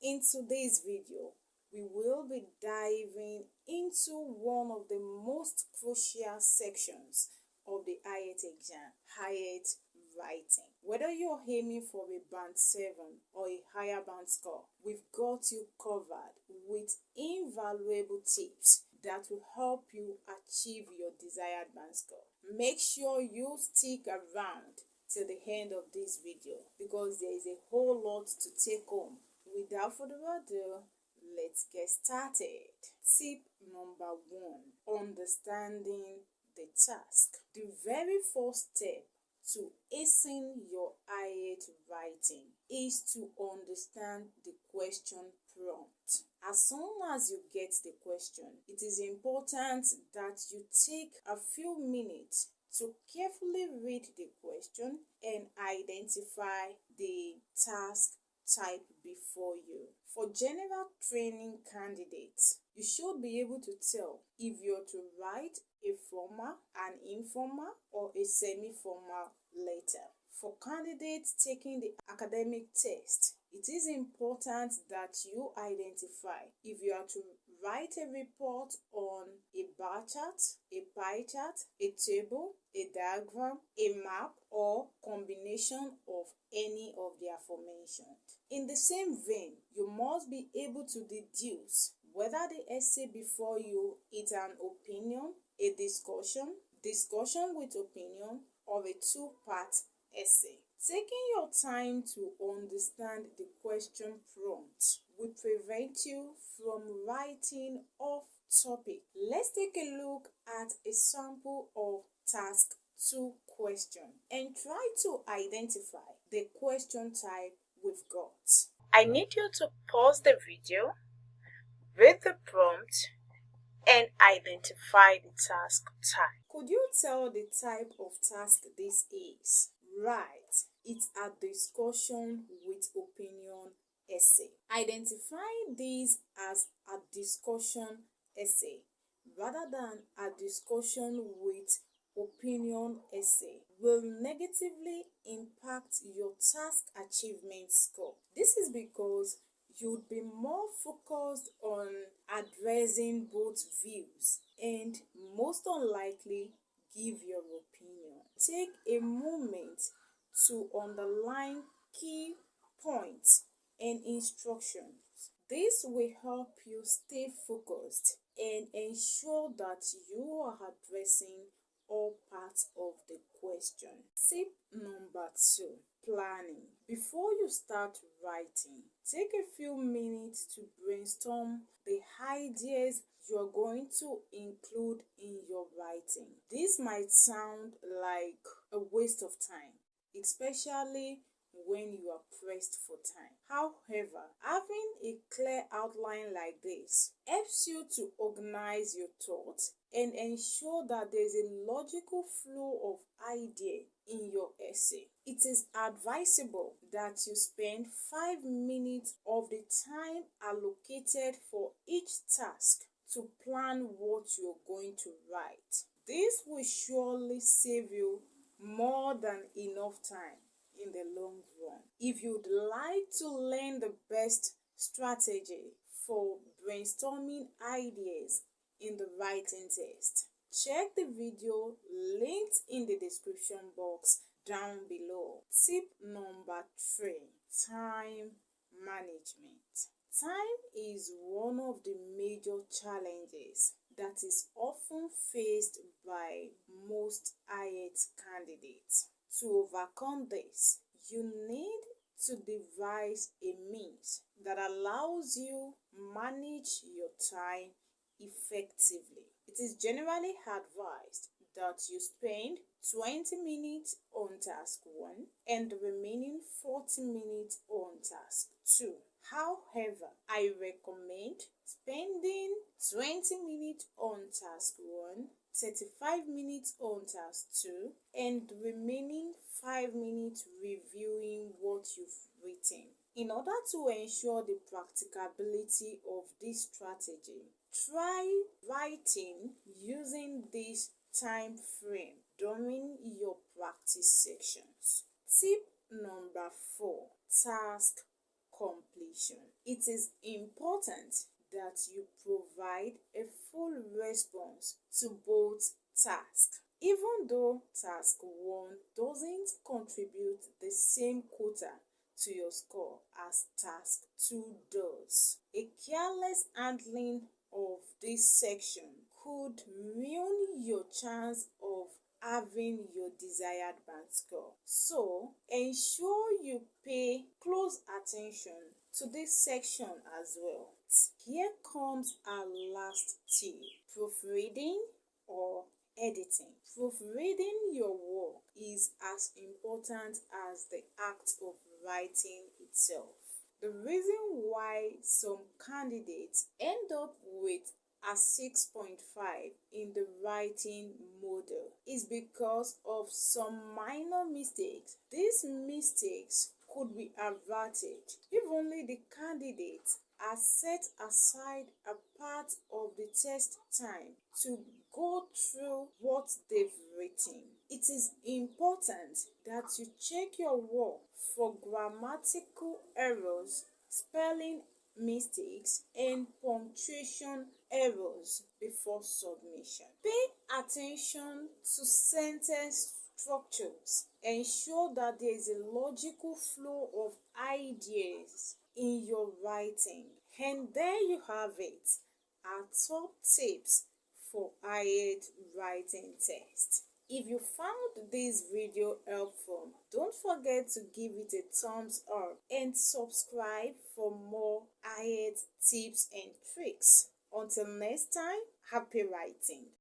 In today's video, we will be diving into one of the most crucial sections of the IELTS exam, IELTS writing. Whether you're aiming for a band 7 or a higher band score, we've got you covered with invaluable tips that will help you achieve your desired band score. Make sure you stick around till the end of this video because there is a whole lot to take home. Without further ado, let's get started. Tip number 1: understanding the task. The very first step to acing your IELTS writing is to understand the question prompt. As soon as you get the question, it is important that you take a few minutes to carefully read the question and identify the task type before you. For general training candidates, you should be able to tell if you're to write a formal, an informal, or a semi-formal letter. For candidates taking the academic test, it is important that you identify if you are to write a report on a bar chart, a pie chart, a table, a diagram, a map, or combination of any of the aforementioned. In the same vein, you must be able to deduce whether the essay before you is an opinion, a discussion with opinion, or a two-part essay. Taking your time to understand the question prompt will prevent you from writing off topic. Let's take a look at a sample of task 2 question and try to identify the question type we've got. I need you to pause the video, read the prompt, and identify the task type. Could you tell the type of task this is? Right, it's a discussion with opinion essay. Identifying this as a discussion essay rather than a discussion with opinion essay will negatively impact your task achievement score. This is because you'd be more focused on addressing both views and most unlikely give your opinion. Take a moment to underline key points and instructions. This will help you stay focused and ensure that you are addressing all parts of the question. Tip number 2: planning. Before you start writing, take a few minutes to brainstorm the ideas you are going to include in your writing. This might sound like a waste of time, especially when you are pressed for time. However, having a clear outline like this helps you to organize your thoughts and ensure that there is a logical flow of ideas in your essay. It is advisable that you spend 5 minutes of the time allocated for each task to plan what you're going to write. This will surely save you more than enough time in the long run. If you'd like to learn the best strategy for brainstorming ideas in the writing test, check the video linked in the description box down below. Tip number 3: time management. Time is one of the major challenges that is often faced by most IELTS candidates. To overcome this, you need to devise a means that allows you manage your time effectively. It is generally advised that you spend 20 minutes on task 1 and the remaining 40 minutes on task 2. However, I recommend spending 20 minutes on task 1, 35 minutes on task 2, and the remaining 5 minutes reviewing what you've written. In order to ensure the practicability of this strategy, try writing using this time frame during your practice sections. Tip number 4: task completion. It is important that you provide a full response to both tasks. Even though task 1 doesn't contribute the same quota to your score as task 2 does, a careless handling of this section could ruin your chance of having your desired band score. So ensure you pay close attention to this section as well. Here comes our last tip: proofreading or editing. Proofreading your work is as important as the act of writing itself. The reason why some candidates end up with a 6.5 in the writing model is because of some minor mistakes. These mistakes could be averted if only the candidates are set aside a part of the test time to go through what they've written. It is important that you check your work for grammatical errors, spelling mistakes, and punctuation errors before submission. Pay attention to sentence structures. Ensure that there is a logical flow of ideas in your writing. And there you have it, our top tips for IELTS writing test. If you found this video helpful, don't forget to give it a thumbs up and subscribe for more IELTS tips and tricks. Until next time, happy writing!